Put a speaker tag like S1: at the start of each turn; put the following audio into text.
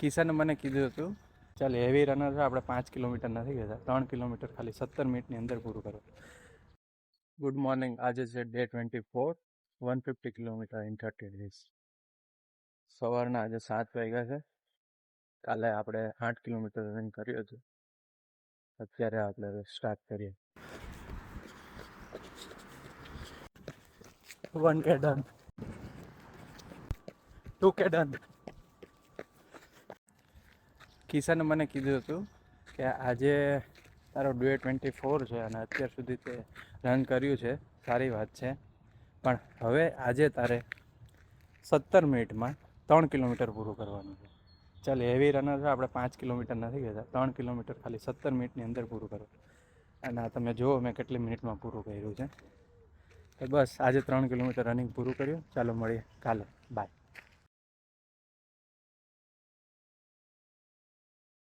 S1: કિશને મને કીધું હતું ચાલ હેવી રનર છે, આપણે 5 કિલોમીટર નથી ગયા, 3 કિલોમીટર ખાલી 17 મિનિટની અંદર પૂરું કરો. Good morning. આજે છે ડે 24, 150 કિલોમીટર ઇન 30 ડેઝ. સવારના આજે 7 વાગ્યા છે. કાલે આપણે 8 કિલોમીટર રનિંગ કર્યું હતું. અત્યારે આપણે સ્ટાર્ટ કરીએ. 1K done, 2K done. કિશને મને કીધું હતું કે આજે તારો ડે 24 છે અને અત્યાર સુધી તે રન કર્યું છે, સારી વાત છે, પણ હવે આજે તારે 17 મિનિટમાં 3 કિલોમીટર પૂરું કરવાનું છે. ચાલ હેવી રનર છે, આપણે 5 કિલોમીટર નથી ગયા, 3 કિલોમીટર ખાલી 17 મિનિટની અંદર પૂરું કરો. અને આ તમે જુઓ મેં કેટલી મિનિટમાં પૂરું કર્યું છે. તો બસ આજે 3 કિલોમીટર રનિંગ પૂરું કર્યું. ચાલો મળીએ કાલે. બાય.